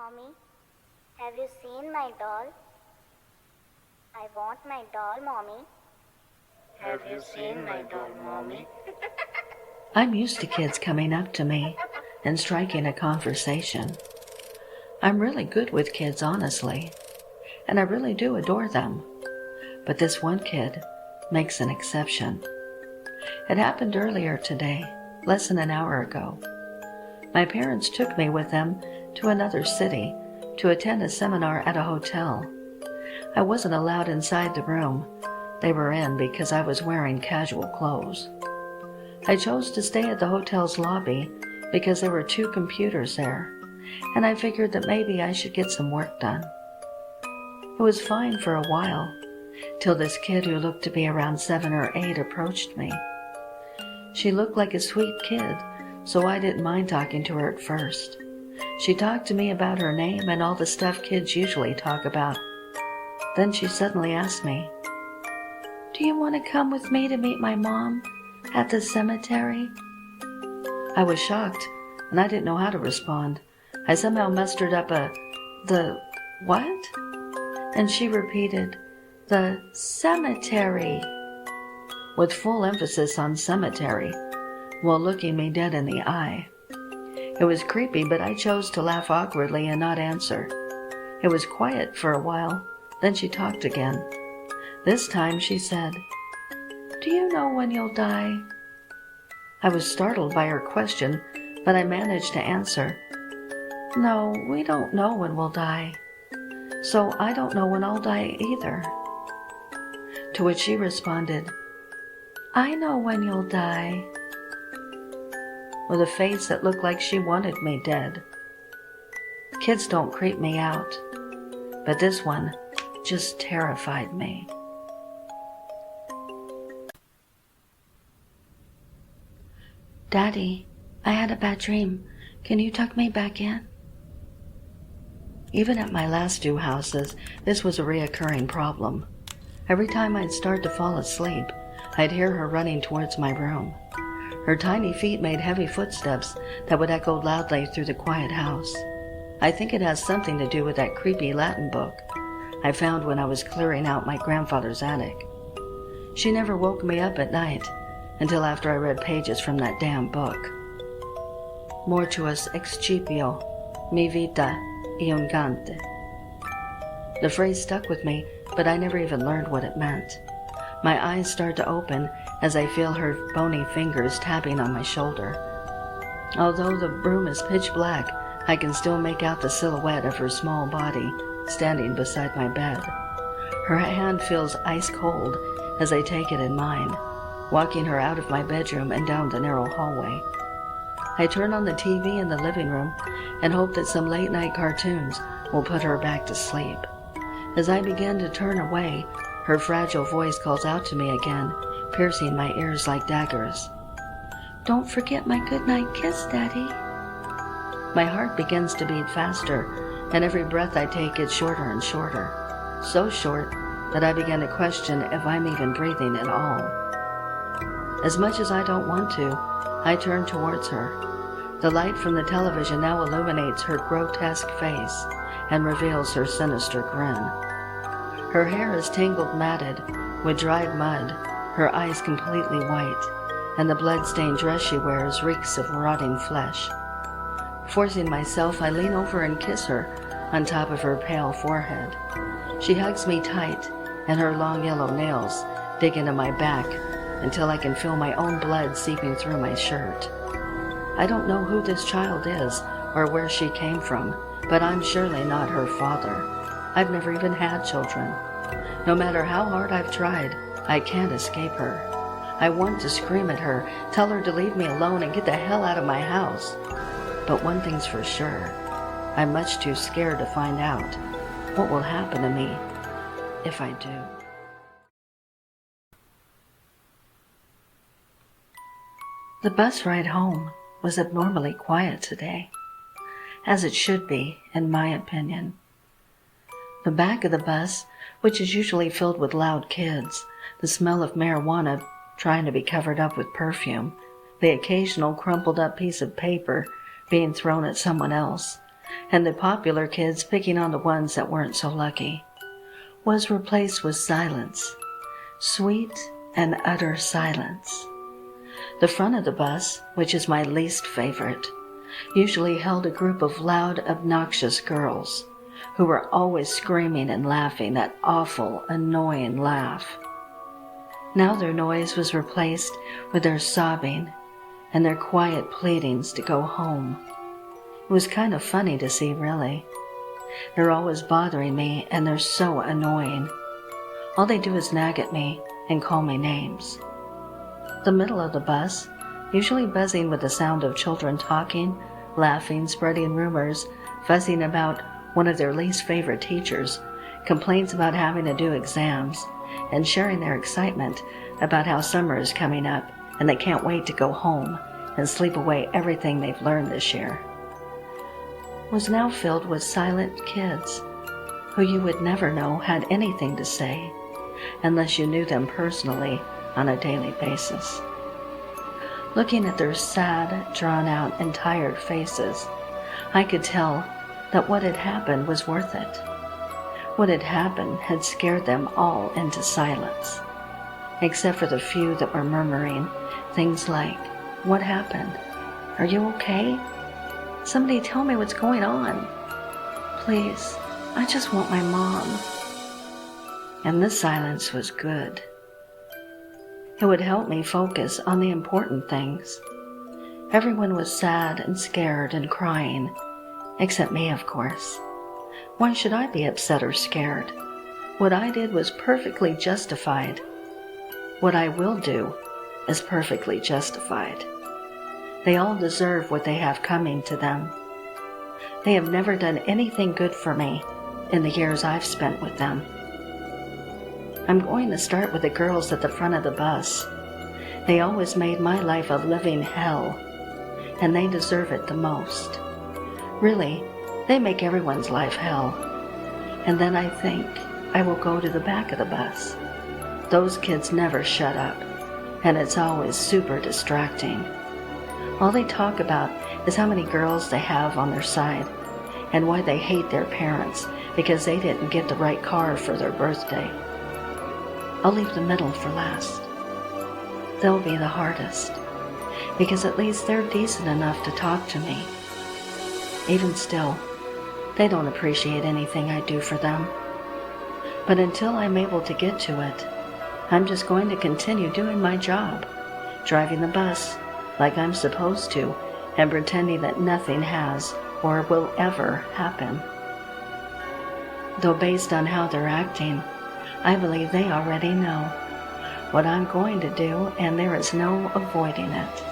Mommy, have you seen my doll? I want my doll, Mommy. Have you seen my doll, Mommy? I'm used to kids coming up to me and striking a conversation. I'm really good with kids, honestly, and I really do adore them. But this one kid makes an exception. It happened earlier today, less than an hour ago. My parents took me with them to another city to attend a seminar at a hotel. I wasn't allowed inside the room they were in because I was wearing casual clothes. I chose to stay at the hotel's lobby because there were 2 computers there, and I figured that maybe I should get some work done. It was fine for a while, till this kid who looked to be around 7 or 8 approached me. She looked like a sweet kid, so I didn't mind talking to her at first. She talked to me about her name and all the stuff kids usually talk about. Then she suddenly asked me, "Do you want to come with me to meet my mom at the cemetery?" I was shocked, and I didn't know how to respond. I somehow mustered up the what? And she repeated, "The cemetery," with full emphasis on cemetery, while looking me dead in the eye. It was creepy, but I chose to laugh awkwardly and not answer. It was quiet for a while, then she talked again. This time she said, "Do you know when you'll die?" I was startled by her question, but I managed to answer, "No, we don't know when we'll die. So I don't know when I'll die either." To which she responded, "I know when you'll die," with a face that looked like she wanted me dead. Kids don't creep me out, but this one just terrified me. "Daddy, I had a bad dream. Can you tuck me back in?" Even at my last 2 houses, this was a reoccurring problem. Every time I'd start to fall asleep, I'd hear her running towards my room. Her tiny feet made heavy footsteps that would echo loudly through the quiet house. I think it has something to do with that creepy Latin book I found when I was clearing out my grandfather's attic. She never woke me up at night until after I read pages from that damn book. Mortuus excipio, mi vita iungante. The phrase stuck with me, but I never even learned what it meant. My eyes start to open as I feel her bony fingers tapping on my shoulder. Although the room is pitch black, I can still make out the silhouette of her small body standing beside my bed. Her hand feels ice cold as I take it in mine, walking her out of my bedroom and down the narrow hallway. I turn on the TV in the living room and hope that some late-night cartoons will put her back to sleep. As I begin to turn away, her fragile voice calls out to me again, piercing my ears like daggers. "Don't forget my goodnight kiss, Daddy." My heart begins to beat faster, and every breath I take gets shorter and shorter. So short that I begin to question if I'm even breathing at all. As much as I don't want to, I turn towards her. The light from the television now illuminates her grotesque face and reveals her sinister grin. Her hair is tangled matted with dried mud, her eyes completely white, and the blood-stained dress she wears reeks of rotting flesh. Forcing myself, I lean over and kiss her on top of her pale forehead. She hugs me tight, and her long yellow nails dig into my back until I can feel my own blood seeping through my shirt. I don't know who this child is or where she came from, but I'm surely not her father. I've never even had children. No matter how hard I've tried, I can't escape her. I want to scream at her, tell her to leave me alone and get the hell out of my house. But one thing's for sure, I'm much too scared to find out what will happen to me if I do. The bus ride home was abnormally quiet today, as it should be, in my opinion. The back of the bus, which is usually filled with loud kids, the smell of marijuana trying to be covered up with perfume, the occasional crumpled up piece of paper being thrown at someone else, and the popular kids picking on the ones that weren't so lucky, was replaced with silence, sweet and utter silence. The front of the bus, which is my least favorite, usually held a group of loud, obnoxious girls who were always screaming and laughing that awful, annoying laugh. Now their noise was replaced with their sobbing and their quiet pleadings to go home. It was kind of funny to see, really. They're always bothering me, and they're so annoying. All they do is nag at me and call me names. The middle of the bus, usually buzzing with the sound of children talking, laughing, spreading rumors, fussing about one of their least favorite teachers, complaints about having to do exams, and sharing their excitement about how summer is coming up and they can't wait to go home and sleep away everything they've learned this year, was now filled with silent kids who you would never know had anything to say unless you knew them personally on a daily basis. Looking at their sad, drawn-out, and tired faces, I could tell that what had happened was worth it. What had happened had scared them all into silence, except for the few that were murmuring things like, "What happened? Are you okay? Somebody tell me what's going on. Please, I just want my mom." And this silence was good. It would help me focus on the important things. Everyone was sad and scared and crying, except me, of course. Why should I be upset or scared? What I did was perfectly justified. What I will do is perfectly justified. They all deserve what they have coming to them. They have never done anything good for me in the years I've spent with them. I'm going to start with the girls at the front of the bus. They always made my life a living hell, and they deserve it the most. Really, they make everyone's life hell. And then I think I will go to the back of the bus. Those kids never shut up, and it's always super distracting. All they talk about is how many girls they have on their side and why they hate their parents because they didn't get the right car for their birthday. I'll leave the middle for last. They'll be the hardest, because at least they're decent enough to talk to me. Even still, they don't appreciate anything I do for them. But until I'm able to get to it, I'm just going to continue doing my job, driving the bus like I'm supposed to, and pretending that nothing has or will ever happen. Though based on how they're acting, I believe they already know what I'm going to do, and there is no avoiding it.